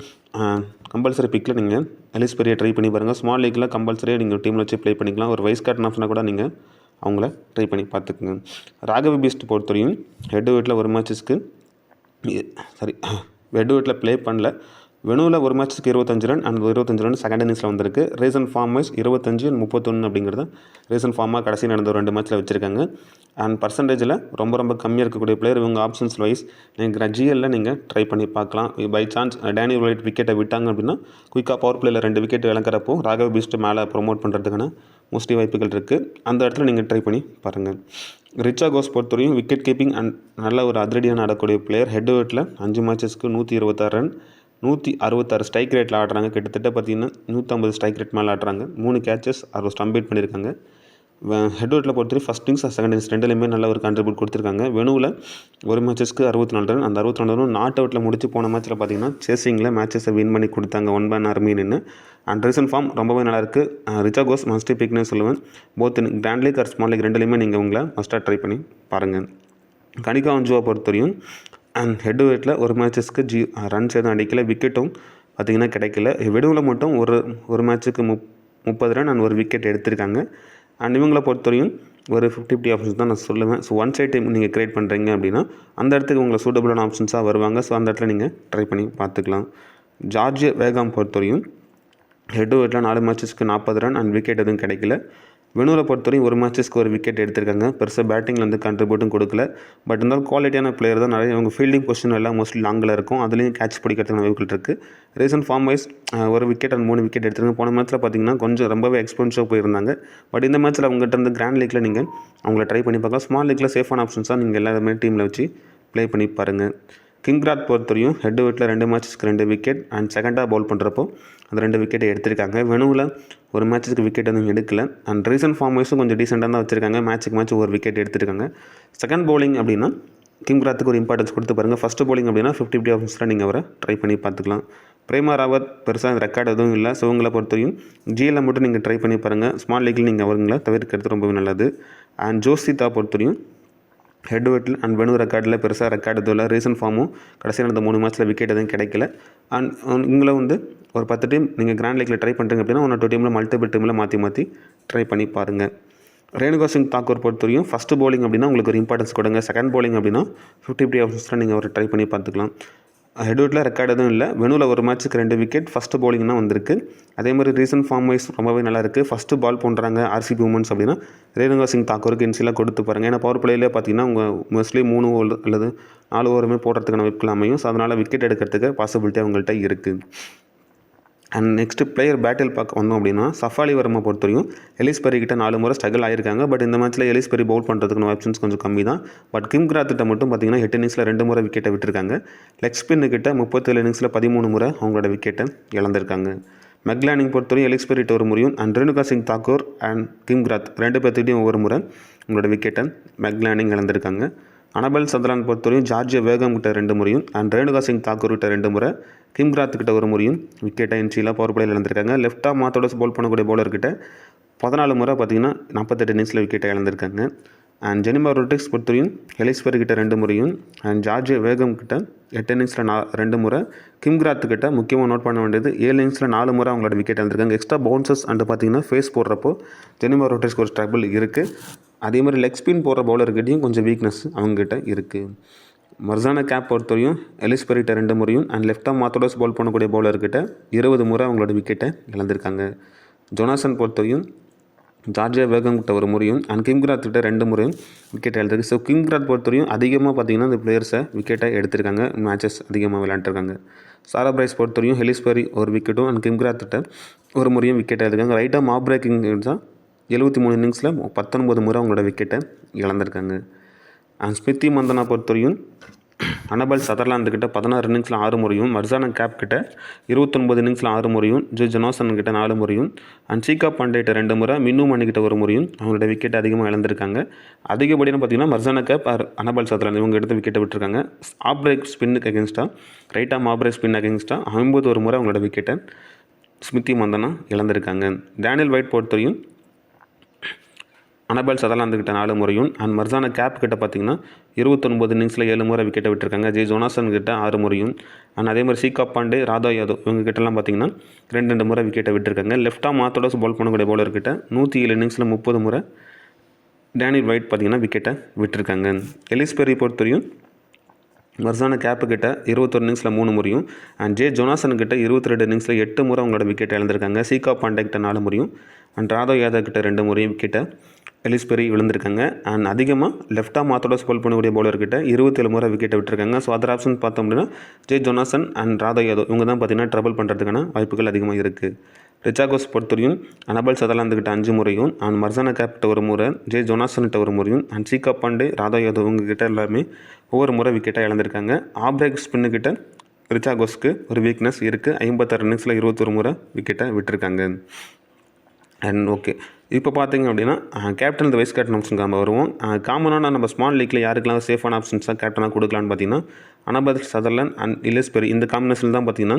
கம்பல்சரி பிக்கில் நீங்கள் எலிஸ் பெரியை ட்ரை பண்ணி பாருங்கள். ஸ்மால் லீக்கில் கம்பல்சரியாக நீங்கள் டீமில் வச்சு ப்ளே பண்ணிக்கலாம். ஒரு வைஸ் கேப்டன் ஆப்ஷனை கூட நீங்கள் அவங்கள ட்ரை பண்ணி பார்த்துக்குங்க. ராகவி பீஸ்ட் பொறுத்தவரையும் ஹெட் டு ஹெட்டில் ஒரு மேட்சஸ்க்கு ஹெட் டு ஹெட்டில் ப்ளே பண்ணல. வெனுவில் ஒரு மேட்ச்சுக்கு 25 ரன். அண்ட் 25 ரன் செகண்ட் இன்னிங்ஸில் வந்திருக்கு. ரீசன்ட் ஃபார்ம் வைஸ் 25-31 அப்படிங்கிறது ரீசன்ட் ஃபார்மாக கடைசி நடந்த ஒரு 2 மேட்ச்சில் வச்சுருக்காங்க. அண்ட் பர்சன்டேஜில் ரொம்ப கம்மியாக இருக்கக்கூடிய பிளேயர் இவங்க. ஆப்ஷன்ஸ் வைஸ் நீங்கள் ஜிஎல்ல நீங்கள் ட்ரை பண்ணி பார்க்கலாம். பை சான்ஸ் டேனியல் ஒயிட் விக்கெட்டை விட்டாங்க அப்படின்னா குயிக்காக பவர் பிளேயில் 2 விக்கெட் இழக்கிறப்போ ராகவ் பீஸ்ட்டு மேலே ப்ரொமோட் பண்ணுறதுக்கான மோஸ்ட்லி வாய்ப்புகள் இருக்குது. அந்த இடத்துல நீங்கள் ட்ரை பண்ணி பாருங்கள். ரிச்சா கோஸ் பொறுத்தவரையும் விக்கெட் கீப்பிங் அண்ட் நல்ல ஒரு அதிரடியாக ஆடக்கூடிய பிளேயர். ஹெட் டு ஹெட்டில் 5 மேட்சஸ்க்கு 126 ரன். 166 ஸ்ட்ரைக் ரேட்டில் ஆடுறாங்க. கிட்டத்தட்ட பார்த்திங்கன்னா 150 ஸ்ட்ரைக் ரேட் மேலே ஆடுறாங்க. 3 கேச்சஸ் 60 ஸ்டம்ப் பீட் பண்ணியிருக்காங்க. ஹெட் டு ஹெட்டில் பொறுத்தவரை ஃபஸ்ட் இன்னிங்ஸ் செகண்ட் இன்னிங்ஸ் ரெண்டுலேயுமே நல்ல ஒரு கான்ட்ரிபியூட் கொடுத்துருக்காங்க. வெனுவில் ஒரு மேட்சஸ்க்கு 64 ரன். அந்த 64 ரன் நாட் அவுட்டில் முடிச்சு போன மேட்ச்சில் பார்த்திங்கன்னா சேசிங்கில் மேட்சஸை வின் பண்ணி கொடுத்தாங்க 1 மேன் ஆர்மி நின்று. அண்ட் ரீசன்ட் ஃபார்ம் ரொம்பவே நல்லாயிருக்கு. ரிச்சா கோஸ் மஸ்ட் பிக்னு சொல்லுவேன். Both grand league or small league ரெண்டுலேயுமே நீங்கள் உங்களை மஸ்ட்டாக ட்ரை பண்ணி பாருங்கள். கனிகா அஞ்சுவா பொறுத்தவரையும் அண்ட் ஹெட் டு ஹெட்டில் ஒரு மேட்சஸ்க்கு ரன்ஸ் எதுவும் அடிக்கல. விக்கெட்டும் பார்த்திங்கன்னா கிடைக்கல. வெனுவில் மட்டும் ஒரு மேட்ச்சுக்கு 30 ரன் அண்ட் ஒரு விக்கெட் எடுத்திருக்காங்க. அண்ட் இவங்களை பொறுத்தவரையும் ஒரு 50-50 ஆப்ஷன்ஸ் தான் நான் சொல்லுவேன். ஸோ ஒன் சைட் டைம் நீங்கள் க்ரியேட் பண்ணுறீங்க அப்படின்னா அந்த இடத்துக்கு உங்களை சூட்டபுளான ஆப்ஷன்ஸாக வருவாங்க. ஸோ அந்த இடத்துல நீங்கள் ட்ரை பண்ணி பார்த்துக்கலாம். ஜார்ஜ் வேகாம் பொறுத்தவரையும் ஹெட் டு ஹெட்டில் 4 மேட்சஸ்க்கு 40 ரன் அண்ட் விக்கெட் எதுவும் கிடைக்கல. வெனுவில் பொறுத்தவரையும் ஒரு மேட்சஸ்க்கு ஒரு விக்கெட் எடுத்திருக்காங்க. பெருசாக பேட்டிங்கில் வந்து கான்ட்ரிபியூட்டும் கொடுக்கல. பட் இருந்தாலும் குவாலிட்டியான பிளேயர் தான். நிறைய அவங்க ஃபீல்டிங் பொசிஷன் எல்லாம் மோஸ்ட்லி லாங்கில் இருக்கும். அதுலேயும் கேட்ச் பிடிக்கிறதுக்கு வாய்ப்புகள் இருக்குது. ரீசன்ட் ஃபார்ம் வைஸ் ஒரு விக்கெட் அண்ட் 3 விக்கெட் எடுத்துருங்க. போன மேட்ச்சில் பார்த்திங்கன்னா கொஞ்சம் ரொம்பவே எக்ஸ்பென்சிவாக போயிருந்தாங்க. பட் இந்த மேட்ச்சில் அவங்ககிட்ட இருந்து கிராண்ட் லீக்கில் நீங்கள் அவங்கள ட்ரை பண்ணி பார்க்கலாம். ஸ்மால் லீக்கில் சேஃபான ஆப்ஷன்ஸாக நீங்கள் எல்லாருமே டீமில் வச்சு ப்ளே பண்ணி பாருங்கள். கிங்ராத் பொறுத்தவரையும் ஹெட் டு ஹெட்டில் 2 மேட்சஸ்க்கு 2 விக்கெட் அண்ட் செகண்டாக பவுல் பண்ணுறப்போ அந்த 2 விக்கெட்டை எடுத்திருக்காங்க. வெனுவில் ஒரு மேட்ச்சுக்கு விக்கெட் எதுவும் எடுக்கல. அண்ட் ரீசன்ட் ஃபார்ம் வைஸும் கொஞ்சம் டீசெண்டாக தான் வச்சுருக்காங்க. மேட்ச் ஒரு விக்கெட் எடுத்திருக்காங்க. செகண்ட் பவுலிங் அப்படின்னா கிங்ராத்துக்கு ஒரு இம்பார்ட்டன்ஸ் கொடுத்து பாருங்கள். ஃபஸ்ட்டு பவுலிங் அப்படின்னா 50-50 ஆப்ஷன்ஸில் நீங்கள் அவரை ட்ரை பண்ணி பார்த்துக்கலாம். பிரேமா ராவத் பெருசாக ரெக்கார்டு எதுவும் இல்லை. ஸோ உங்களை பொறுத்தவரையும் ஜிஎல்ல மட்டும் நீங்கள் ட்ரை பண்ணி பாருங்கள். ஸ்மால் லீக்கில் நீங்கள் அவங்களை தவிர்க்கிறது ரொம்பவே நல்லது. அண்ட் ஜோசிதா பொறுத்தவரையும் ஹெட் டு ஹெட்டில் அண்ட் வெனு ரெக்கார்டில் பெருசாக ரெக்கார்டு எதுவும் இல்லை. ரீசன்ட் ஃபார்மும் கடைசியாக நடந்த 3 மேட்ச்சில் விக்கெட் எதுவும் கிடைக்கல. அண்ட் இவங்களை வந்து ஒரு 10 டீம் நீங்கள் கிராண்ட் லீக்கில் ட்ரை பண்ணுறீங்க அப்படின்னா 1 or 2 டீமில் மல்டிபிள் டீமில் மாற்றி ட்ரை பண்ணி பாருங்கள். ரேணுகா சிங் தாக்கூர் பொறுத்தவரையும் ஃபஸ்ட்டு பவுலிங் அப்படின்னா உங்களுக்கு ஒரு இம்பார்ட்டன்ஸ் கொடுங்க. செகண்ட் பவுலிங் அப்படின்னா 50-50 ஆப்ஷன்ஸில் நீங்கள் ஒரு ட்ரை பண்ணி பார்த்துக்கலாம். ஹெட் டு ஹெட்டில் ரெக்கார்டு எதுவும் இல்லை. வெனுவில் ஒரு மேட்ச்சுக்கு 2 விக்கெட் ஃபஸ்ட்டு பவுலிங் தான் வந்திருக்கு. அதே மாதிரி ரீசன்ட் ஃபார்ம் வைஸ் ரொம்பவே நல்லா இருக்குது. ஃபஸ்ட்டு பால் பண்ணுறாங்க ஆர்சிபி உமன்ஸ் அப்படின்னா ரேணுகா சிங் தாக்கூருக்கு இன்சிலாக கொடுத்து பாருங்கள். ஏன்னா பவர் பிளேயிலே பார்த்தீங்கன்னா உங்கள் மோஸ்ட்லி 3 ஓவர் அல்லது 4 ஓவருமே போடுறதுக்கான வாய்ப்புகள் அமையும். ஸோ அதனால் விக்கெட் எடுக்கிறதுக்கு பாசிபிலிட்டி அவங்கள்ட்ட இருக்குது. அண்ட் நெக்ஸ்ட்டு பிளேயர் பேட்டில் பார்க்க வந்தோம் அப்படின்னா சஃபாலி வர்மா பொறுத்தவரையும் எலிஸ் பெரி கிட்ட 4 முறை ஸ்ட்ரகிள் ஆகியிருக்காங்க. பட் இந்த மேட்ச்சில் எலிஸ் பெரி பவுல் பண்ணுறதுக்கான ஆப்ஷன்ஸ் கொஞ்சம் கம்மி தான். பட் கிங்ராத்திட்ட மட்டும் பார்த்தீங்கன்னா 8 இன்னிங்ஸில் 2 முறை விக்கெட்டை விட்டுருக்காங்க. லெக் ஸ்பின்னு கிட்ட 37 இன்னிங்ஸில் 13 முறை அவங்களோட விக்கெட்டை இழந்திருக்காங்க. மெக்லானிங் பொறுத்தவரையும் எலிஸ் பெரிட்ட ஒரு முறையும் அண்ட் ரேணுகா சிங் தாக்கூர் அண்ட் கிங்ராத் 2 பேர்த்துக்கிட்டையும் ஒவ்வொரு முறை உங்களோட விக்கெட்டை மெக்லானிங் இழந்திருக்காங்க. அனபல் சதர்லாண்ட் பொறுத்தவரையும் ஜார்ஜியா வேகம் கிட்ட 2 முறையும் அண்ட் ரேணுகா சிங் தாக்கூர் கிட்ட 2 முறை, கிம்கிராத் கிட்ட 1 முறையும் விக்கெட்டை என்ட்ரியில் பவர் பிளேயில் இழந்திருக்காங்க. லெஃப்ட் ஆம் ஆர்த்தோடாக்ஸ் பவுல் பண்ணக்கூடிய பவுலர்கிட்ட 14 முறை பார்த்தீங்கன்னா 48 இன்னிங்ஸில் விக்கெட்டை இழந்திருக்காங்க. அண்ட் ஜெனிமா ரொட்ரிக்ஸ் பொறுத்தவரையும் எலிஸ்பெரி கிட்ட 2 முறையும் அண்ட் ஜார்ஜியா வேகம் கிட்ட 8 இன்னிங்ஸில் 2 முறை, கிம்கிராத் கிட்ட முக்கியமாக நோட் பண்ண வேண்டியது 7 இன்னிங்ஸில் 4 முறை அவங்களோட விக்கெட் இழந்திருக்காங்க. எக்ஸ்ட்ரா பவுன்சஸ் அண்டு பார்த்தீங்கன்னா ஃபேஸ் போடுறப்போ ஜெனிமா ரொட்ரிக்ஸ்க்கு ஒரு ஸ்ட்ரபிள் இருக்குது. அதே மாதிரி லெக் ஸ்பின் போடுற பவுலர்கிட்டையும் கொஞ்சம் வீக்னஸ் அவங்ககிட்ட இருக்குது. மர்சானா கேப் பொறுத்தவரையும் எலிஸ்பெரிட்ட 2 முறையும் and left arm orthodox bowl பண்ணக்கூடிய பவுலர்கிட்ட 20 முறை அவங்களோட விக்கெட்டை இழந்திருக்காங்க. ஜொனாசன் பொறுத்தவரையும் ஜார்ஜியா வேகம் கிட்ட 1 முறையும் அண்ட் கிம்கிராத் கிட்ட 2 முறையும் விக்கெட் இழந்திருக்கு. ஸோ கிம்கிராத் பொறுத்தவரையும் அதிகமாக பார்த்தீங்கன்னா இந்த பிளேயர்ஸை விக்கெட்டை எடுத்திருக்காங்க, மேட்சஸ் அதிகமாக விளையாண்டுருக்காங்க. சாரா பிரைஸ் பொறுத்தவரையும் எலிஸ்பெரி 1 விக்கெட்டும் அண்ட் கிம்கிராத் கிட்ட 1 முறையும் விக்கெட் எடுத்திருக்காங்க. ரைட் ஆம் ஆஃப் பிரேக்கிங் தான் 73 இன்னிங்ஸில் 19 முறை அவங்களோட விக்கெட்டை இழந்திருக்காங்க. அண்ட் ஸ்மித்தி மந்தனா பொறுத்தவரையும் அனபல் சதர்லாந்து கிட்ட 16 இன்னிங்ஸில் 6 முறையும், மர்சானா கேப் கிட்ட 29 இன்னிங்ஸில் 6 முறையும், ஜொனாசன் கிட்ட 4 முறையும் அண்ட் சீகா பாண்டேட்ட 2 முறை, மின்னு மணி கிட்ட 1 முறையும் அவங்களோட விக்கெட் அதிகமாக இழந்திருக்காங்க. அதிகப்படியான பார்த்தீங்கன்னா மர்சானா கேப் அனபல் சதர்லாந்து இவங்க எடுத்து விக்கெட்டை விட்டுருக்காங்க. ஆஃப் பிரேக் ஸ்பின்னுக்கு அகேன்ஸ்டாக, ரைட் ஆம் ஆஃப் பிரேக் ஸ்பின் அகேன்ஸ்டாக 51 முறை அவங்களோட விக்கெட்டை ஸ்மித்தி மந்தனா இழந்திருக்காங்க. டேனியல் வைட் பொறுத்தவரையும் அனபல் சதர்லாந்து கிட்ட 4 முறையும் அண்ட் மர்சானா கேப் கிட்ட பார்த்தீங்கன்னா 29 இன்னிங்ஸில் 7 முறை விக்கெட்டை விட்டுருக்காங்க. ஜொனாசன் கிட்ட 6 முறையும் அண்ட் அதே மாதிரி சீகா பாண்டே, ராதா யாதவ் இவங்க கிட்டலாம் பார்த்தீங்கன்னா 2 முறை விக்கெட்டை விட்டுருக்காங்க. லெஃப்ட் ஆம் ஆர்த்தோடாக்ஸ் பவுல் பண்ணக்கூடிய பவுலர்கிட்ட 107 இன்னிங்ஸில் 30 முறை டேனியல் வைட் பார்த்தீங்கன்னா விக்கெட்டை விட்டுருக்காங்க. எலிஸ்பெரி பொறுத்தவரையும் மர்சானா கேப்பு கிட்ட 21 இன்னிங்ஸில் 3 முறையும் அண்ட் ஜொனாசன் கிட்ட 22 இன்னிங்ஸில் 8 முறை அவங்களோட விக்கெட்டை இழந்திருக்காங்க. சீகா பாண்டே கிட்ட 4 முறையும் அண்ட் ராதா யாதவ் கிட்ட 2 முறையும் விக்கெட்டை எலிஸ்பெரி விழுந்திருக்காங்க. அண்ட் அதிகமாக லெஃப்ட் ஆம் ஆர்த்தோடாக்ஸ் பவுல் பண்ணக்கூடிய பவுலர்கிட்ட 27 முறை விக்கெட்டை விட்டுருக்காங்க. ஸோ அதர் ஆப்ஷன் பார்த்தோம் அப்படின்னா ஜொனாசன் அண்ட் ராதா யாதவ் இவங்க தான் பார்த்தீங்கன்னா ட்ரபிள் பண்ணுறதுக்கான வாய்ப்புகள் அதிகமாக இருக்குது. ரிச்சாகோஸ் பொறுத்தவரையும் அனபல் சதர்லாந்து கிட்ட 5 முறையும் அண்ட் மர்சானா கேப் கிட்ட 1 முறை, ஜொனாசன் கிட்ட 1 முறையும் அண்ட் சீகா பாண்டே, ராதா யாதவ் இவங்க கிட்ட எல்லாமே ஒவ்வொரு முறை விக்கெட்டாக இழந்திருக்காங்க. ஆஃப் பிரேக் ஸ்பின்னுக்கிட்ட ரிச்சாகோஸ்க்கு ஒரு வீக்னஸ் இருக்குது. 56 இன்னிங்ஸில் 21 முறை விக்கெட்டை விட்டுருக்காங்க. அண்ட் ஓகே, இப்போ பார்த்தீங்க அப்படின்னா கேப்டன் இந்த வைஸ் கேப்டன் ஆப்ஷனுக்கு நம்ம வருவோம். காமனான நம்ம ஸ்மால் லீக்கில் யாருக்கெல்லாம் சேஃபான ஆப்ஷன்ஸாக கேப்டனாக கொடுக்கலான்னு பார்த்தீங்கன்னா அனபல் சதர்லாண்ட் அண்ட் எலிஸ்பெரி இந்த காம்பினேஷன் தான் பார்த்தீங்கன்னா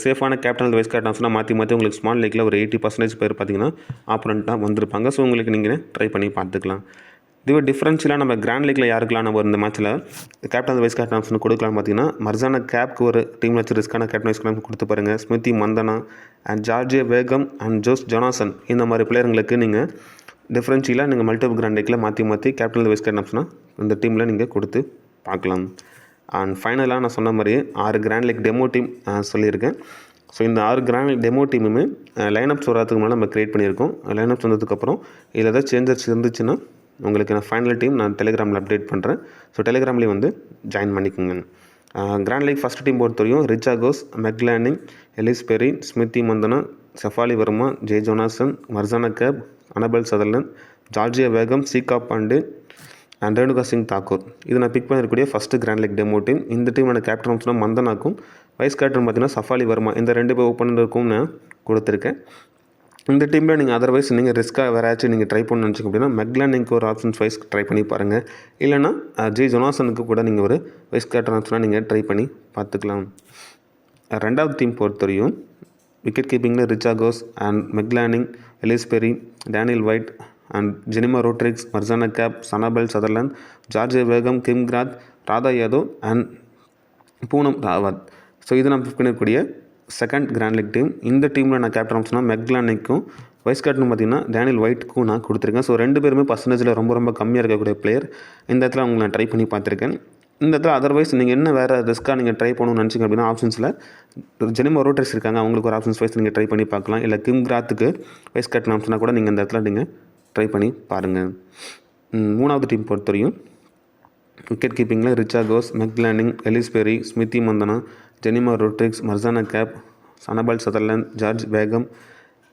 சேஃபான கேப்டன் வைஸ் கேப்டன் ஆப்ஷனாக மாற்றி உங்களுக்கு ஸ்மால் லீக்கில் ஒரு 80% பேர் பார்த்தீங்கன்னா ஆப்போனண்ட்டாக வந்திருப்பாங்க. ஸோ உங்களுக்கு நீங்கள் ட்ரை பண்ணி பார்த்துக்கலாம். இதுவே டிஃப்ரென்ஷியலாக நம்ம கிராண்ட் லீக்கில் யாருக்கெல்லாம் நம்ம இந்த மேட்ச்சில் கேப்டன் வைஸ் கேப்டன் ஆப்ஷன் கொடுக்கலாம்னு பார்த்தீங்கன்னா மர்சானா கேப்க்கு ஒரு டீமில் வச்சு ரிஸ்க்கான கேப்டன் வைஸ் கேப்டன் கொடுத்து பாருங்கள். ஸ்மித்தி மந்தனா அண்ட் ஜார்ஜியா வேகம் அண்ட் ஜொனாசன் இந்த மாதிரி பிளேயர்களுக்கு நீங்கள் டிஃப்ரென்ஷியலாக நீங்கள் மல்டிபிள் கிராண்ட் லீக்கில் மாற்றி கேப்டன் வைஸ் கேப்டன் ஆப்ஷனாக இந்த டீமில் நீங்கள் கொடுத்து பார்க்கலாம். அண்ட் ஃபைனலாக நான் சொன்ன மாதிரி 6 கிராண்ட் லீக் டெமோ டீம் சொல்லியிருக்கேன். ஸோ இந்த 6 கிராண்ட் டெமோ டீமுமே லைனப்ஸ் வர்றதுக்கு முன்னாடி நம்ம க்ரியேட் பண்ணியிருக்கோம். லைனப்ஸ் வந்ததுக்கப்புறம் இதில் ஏதாவது சேஞ்சஸ் இருந்துச்சுன்னா உங்களுக்கு நான் ஃபைனல் டீம் நான் டெலிகிராமில் அப்டேட் பண்ணுறேன். ஸோ டெலிகிராம்லேயும் வந்து ஜாயின் பண்ணிக்கோங்க. கிராண்ட் லீக் ஃபஸ்ட் டீம் பொறுத்தவரையும் ரிச்சாகோஸ், Meg Lanning, Ellyse Perry, Smriti Mandhana, Shafali Verma, Jonasson, மர்சானா gap, Annabelle Sutherland, Georgia வேகம், சீகா பாண்டே அண்ட் ரேணுகா சிங் தாக்கூர். இது நான் big பண்ணிருக்கக்கூடிய first grand league demo team. இந்த டீமோட கேப்டன் ஆப்ஷனாக மந்தனாக்கும், வைஸ் கேப்டன் பார்த்தீங்கன்னா சஃபாலி வர்மா இந்த 2 பேர் ஓப்பனருக்கும் நான் கொடுத்துருக்கேன். இந்த டீமில் நீங்கள் அதர்வைஸ் நீங்கள் ரிஸ்க்காக வேறு ஏதாச்சும் நீங்கள் ட்ரை பண்ணணும்னு நினச்சிங்க அப்படின்னா மெக்லானிங்க்கு ஒரு ஆப்ஷன்ஸ் வைஸ் ட்ரை பண்ணி பாருங்கள். இல்லைனா ஜொனாசனுக்கு கூட நீங்கள் ஒரு வைஸ் கேப்டன் ஆப்ஷனாக நீங்கள் ட்ரை பண்ணி பார்த்துக்கலாம். ரெண்டாவது டீம் பொறுத்தவரையும் wicket கீப்பிங்கில் ரிச்சாகோஸ் and Meg Lanning, Ellyse Perry, Daniel white and Jemimah Rodrigues, மர்சானா gap, Annabelle Sutherland, Georgia வேகம், கிம்கிராத், ராதா யாதவ் அண்ட் பூனம் ராவத். ஸோ இது நான் பிக் பண்ணக்கூடிய செகண்ட் கிராண்ட் லீக் டீம். இந்த டீமில் நான் கேப்டன் ஆப்ஷனாக மெக்லானிக்கும் வைஸ் கேப்டன் பார்த்தீங்கன்னா டேனியல் வைட்டுக்கும் நான் கொடுத்துருக்கேன். ஸோ 2 பேருமே பர்சன்டேஜில் ரொம்ப கம்மியாக இருக்கக்கூடிய பிளேயர். இந்த இடத்துல அவங்க நான் ட்ரை பண்ணி பார்த்துருக்கேன். இந்த இடத்துல அதர்வைஸ் நீங்கள் என்ன வேறு ரிஸ்க்காக நீங்கள் ட்ரை பண்ணணும்னு நினச்சிங்க அப்படின்னா ஆப்ஷன்ஸில் ஜெனிமா ரொட்ரிக்ஸ் இருக்காங்க, அவங்களுக்கு ஒரு ஆப்ஷன்ஸ் வைஸ் நீங்கள் ட்ரை பண்ணி பார்க்கலாம். இல்லை கிம்கிராத்துக்கு வைஸ் கேப்டன் ஆப்ஷனாக கூட நீங்கள் இந்த இடத்துல நீங்கள் ட்ரை பண்ணி பாருங்கள். மூணாவது டீம் பொறுத்தவரையும் wicket கீப்பிங்கில் ரிச்சாகோஸ், Meg Lanning, Ellyse Perry, Smriti Mandhana, Jenima Rodrigues, மர்சானா gap, Annabelle Sutherland, George வேகம்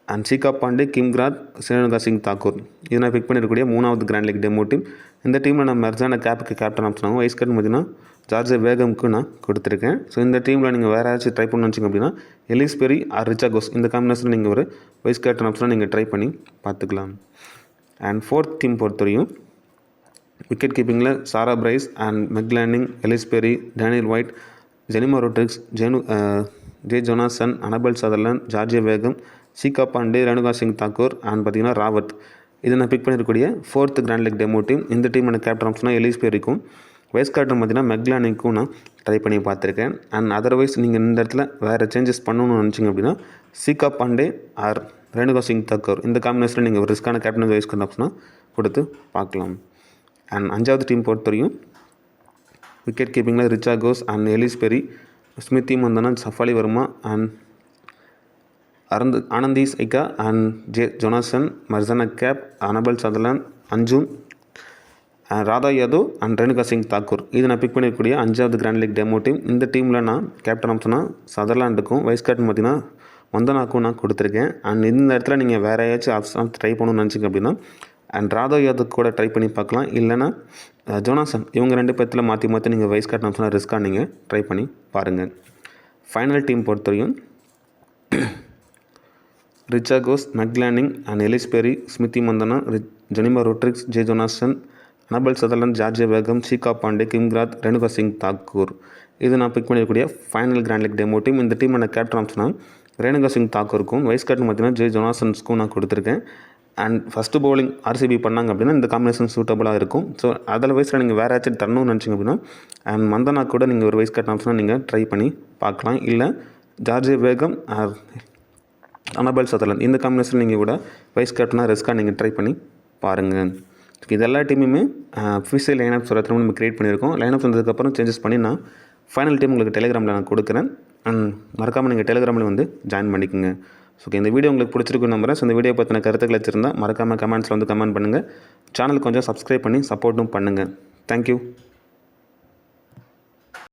அண்ட் சீகா பாண்டே, கிம்கிராத், ரேணுகா சிங் தாக்கூர். இது நான் பிக் பண்ணியிருக்கக்கூடிய 3வது கிராண்ட் லீக் டெமோ டீம். இந்த டீமில் நான் மர்சானா கேப்புக்கு கேப்டன் ஆப்ஷனாகவும் வைஸ் கேப்டன் பார்த்தீங்கன்னா ஜார்ஜ் வேகமுக்கு நான் கொடுத்துருக்கேன். ஸோ இந்த டீமில் நீங்கள் வேறு ஏதாச்சும் ட்ரை பண்ணணும்னு வச்சிங்க அப்படின்னா எலிஸ்பெரி ஆர் ரிச்சாகோஸ் இந்த காம்பினேஷனில் நீங்கள் ஒரு வைஸ் கேப்டன் ஆப்ஷனாக நீங்கள் ட்ரை பண்ணி பார்த்துக்கலாம். அண்ட் 4th டீம் பொறுத்தவரையும் விக்கெட் கீப்பிங்கில் Sarah Bryce and Meg Lanning, Ellyse Perry, Danielle Wyatt, Jemimah Rodrigues, Jess Jonassen, Annabel Sutherland, Georgia பேகம், சீகா பாண்டே, ரேணுகா சிங் தாக்கூர் அண்ட் பார்த்திங்கன்னா ராவத். இதை நான் பிக் பண்ணியிருக்கக்கூடிய 4th grand league demo team. இந்த டீமோட கேப்டன் ஆப்ஷனாக எலிஸ் பெரிக்கும், வைஸ் கேப்டன் பார்த்திங்கன்னா மெக்லானிங்க்கும் நான் ட்ரை பண்ணி பார்த்துருக்கேன். அண்ட் அதர்வைஸ் நீங்கள் இந்த இடத்துல வேறு சேஞ்சஸ் பண்ணணும்னு நினச்சிங்க அப்படின்னா சீகா பாண்டே ஆர் ரேணுகா சிங் தாக்கூர் இந்த காம்பினேஷனில் நீங்கள் ஒரு ரிஸ்க்கான கேப்டன் வைஸ் கேப்டன் ஆப்ஷனாக கொடுத்து பார்க்கலாம். அண்ட் 5வது டீம் பொறுத்தவரையும் விக்கெட் கீப்பிங்கில் Richa Ghosh and Ellyse Perry, Smriti Mandhana, Shafali Verma and ஆனந்தி சைகா and Jess Jonassen, Marizanne Kapp, Annabel Sutherland, Anjum, Radha Yadav and Renuka Singh Thakur. இது நான் பிக் பண்ணியிருக்கக்கூடிய 5வது கிராண்ட் லீக் டெமோ டீம். இந்த டீமில் நான் கேப்டன் ஆப்ஷனாக சதர்லாண்டுக்கும் வைஸ் கேப்டன் பார்த்திங்கன்னா வந்தனாக்கும் நான் கொடுத்துருக்கேன். அண்ட் இந்த இடத்துல நீங்கள் வேறு ஏதாச்சும் ஆப்ஷன் ட்ரை பண்ணணும்னு நினச்சிங்க அப்படின்னா அண்ட் ராதா யாதவ் கூட ட்ரை பண்ணி பார்க்கலாம். இல்லைனா ஜொனாசன், இவங்க 2 பேர்த்தில் மாற்றி நீங்கள் வைஸ் கேப்டன் ஆப்ஷனாக ரிஸ்க்காக நீங்கள் ட்ரை பண்ணி பாருங்கள். ஃபைனல் டீம் பொறுத்தவரையும் Richa Ghosh, Meg Lanning and Ellyse Perry, Smriti Mandhana, Jemimah Rodrigues, Jess Jonassen, Annabel Sutherland, Georgia பேகம், சீகா பாண்டே, கிம்ராத், ரேணுகா சிங் தாக்கூர். இது நான் பிக் பண்ணியிருக்கக்கூடிய final grand league demo team. இந்த டீம் நான் கேப்டன் ஆப்ஷனாக ரேணுகா சிங் தாக்கூருக்கும், வைஸ் கேப்டன் பார்த்தீங்கன்னா ஜே ஜொனாசன்ஸ்க்கும் நான் கொடுத்துருக்கேன். அண்ட் ஃபஸ்ட்டு பவுலிங் ஆர்சிபி பண்ணாங்க அப்படின்னா இந்த காம்பினேஷன் சூட்டபுளாக இருக்கும். ஸோ அதில் வயசில் நீங்கள் வேறு ஏதாச்சும் தரணும்னு நினச்சிங்க அப்படின்னா அண்ட் மந்தனா கூட நீங்கள் ஒரு வைஸ் கேப்டன் ஆப்ஷனாக நீங்கள் ட்ரை பண்ணி பார்க்கலாம். இல்லை ஜார்ஜியா பேகம் ஆர் அனபல் சதர்லேண்ட் இந்த காம்பினேஷன் நீங்கள் கூட வைஸ் கேப்டனாக ரிஸ்க்காக நீங்கள் ட்ரை பண்ணி பாருங்கள். இது எல்லா டீமுமே அஃபிஷியல் லைனப்ஸ் ஒரு நம்ம க்ரியேட் பண்ணியிருக்கோம். லைனப்ஸ் வந்ததுக்கப்புறம் சேஞ்சஸ் பண்ணி நான் ஃபைனல் டீம் உங்களுக்கு டெலிகிராமில் நான் கொடுக்குறேன். அண்ட் மறக்காமல் நீங்கள் டெலிகிராமில் வந்து ஜாயின் பண்ணிக்கோங்க. ஸோ இந்த வீடியோ உங்களுக்கு பிடிச்சிருக்குன்னு நம்புறேன். ஸோ இந்த வீடியோ பற்றின கருத்துக்கள் வச்சுருந்தால் மறக்காமல் கமெண்ட்ஸில் வந்து கமெண்ட் பண்ணுங்கள். சேனல் கொஞ்சம் சப்ஸ்கிரைப் பண்ணி சப்போர்ட்டும் பண்ணுங்கள். தேங்க்யூ.